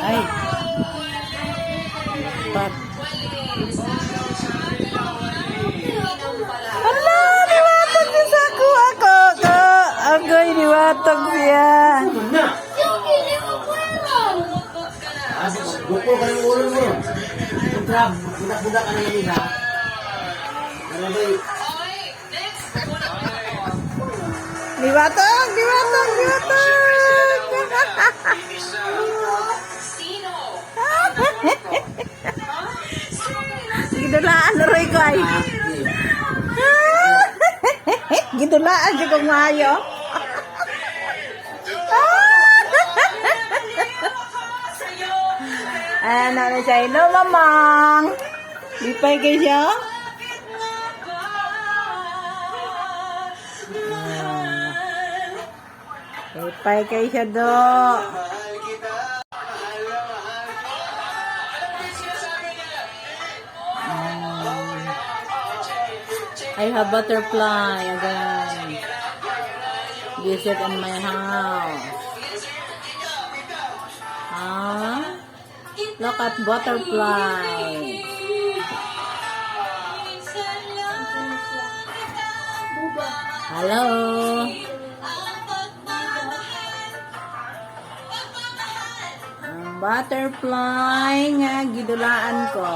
Ay. Pat. Hala, niwatag siya sa ako. Agoy, niwatag siya. Buko ka ng ulo mo. Kontrab, budak-budak ka na yan ha. Ano ba yung... Niwatag. Gidulaan na rin ko ay. Gidulaan siya kung mayo. Ano na siya? Hello, mamang. Lipay kayo siya? Lipay kayo siya do. I have butterfly again. Visit in my house. Look at butterfly. Hello. Ang butterfly nga gidulaan ko.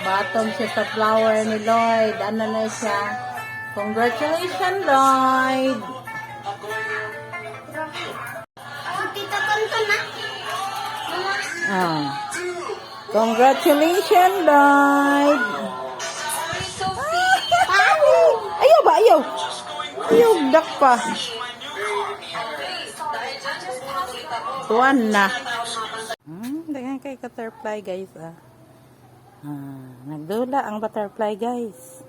Bottom siya sa flower ni Lloyd. Ano na siya? Congratulations, Lloyd! Tita Tonton na. Congratulations, Lloyd! Ayaw ba? Ayaw! Ayaw, dak pa. Tuwan na. Dengan kay butterfly, guys. Nagdula ang butterfly, guys.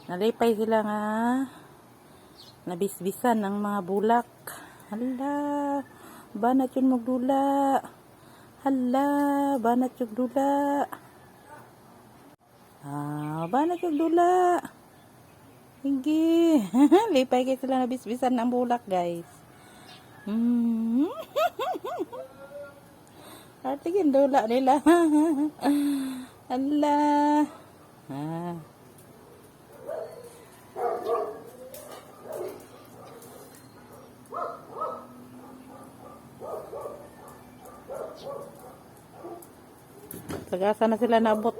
Nalipay sila nga nabisbisan ng mga bulak. Hala, banat yun magdula. Hala, banat yung dula. Banat yung dula. Hindi. Lipay kayo sila nabisbisan ng bulak, guys. Tingin dula nila. Hala. Tagasa na sila nabot.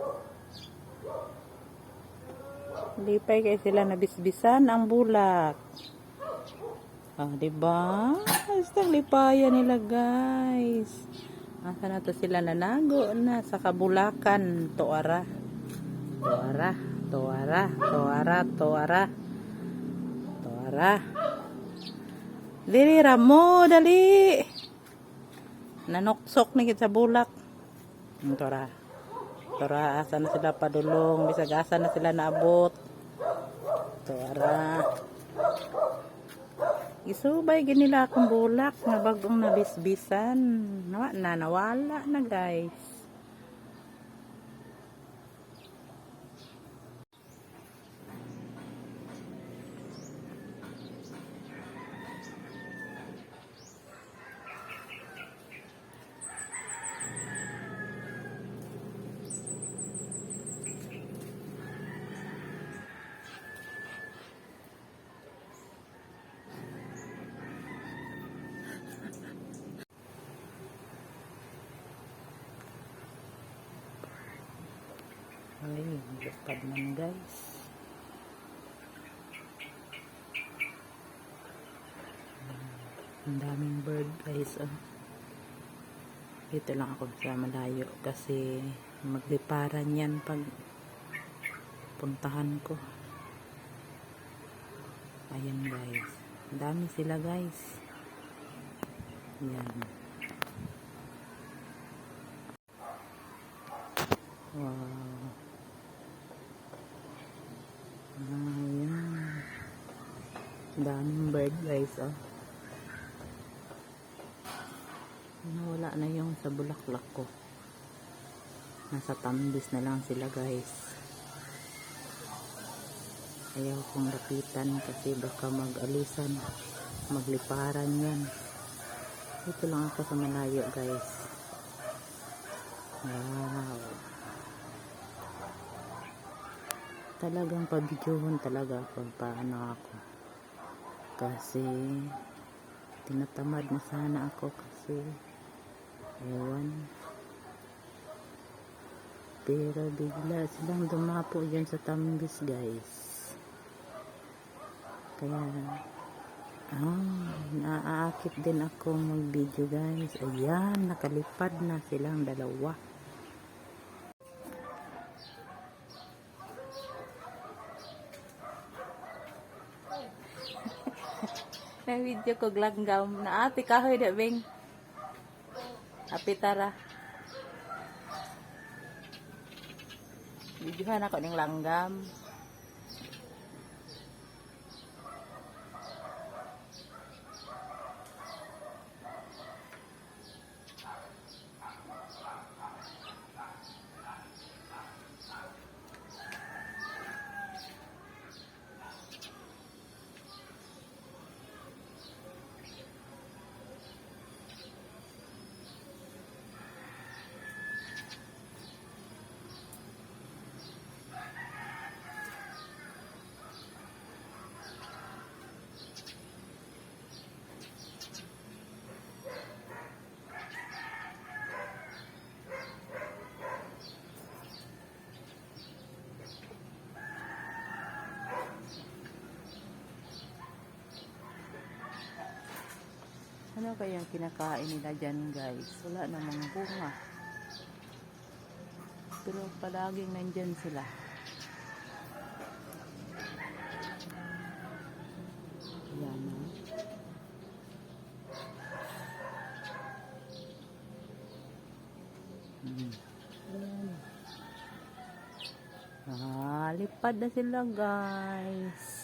Lipay kayo sila nabisbisan ang bulak. Diba? Basta lipayan nila, guys. Asa na to sila nanago na sa kabulakan. Tuara. Dili ramo, dali. Nanuksok na sa bulak. Tuara, asa na sila padulong. Bisag asa na sila naabot. Tuara. Isubay ginila akong bulak nga bagong nabisbisan. Nawala na, guys. Ay, lupad man, guys. Ang daming bird, guys. Dito lang ako sa malayo kasi magliparan yan pag puntahan ko. Ayan, guys. Ang dami sila, guys. Yan. Wow. Ayan. Daming bird, guys. Nawala na yung sa bulaklak ko. Nasa tambis na lang sila, guys. Ayaw kong lapitan kasi baka mag-alisan. magliparan yan. Dito lang ako sa malayo guys. Wow. Talagang pabidyohon talaga kung paano ako. Kasi tinatamad na sana ako kasi ewan. Pero bigla silang dumapo dyan sa Tambis guys. Kaya naaakit din ako mag-video guys. Ayan, nakalipad na silang dalawa. Na video ko glanggam na ate kahoy da beng. Apitara. Videohan ako ng langgam. Ano kayang kinakain nila dyan guys? Wala namang bunga. Pero palaging nandyan sila. Ayan o. Ayan. Lipad na sila guys.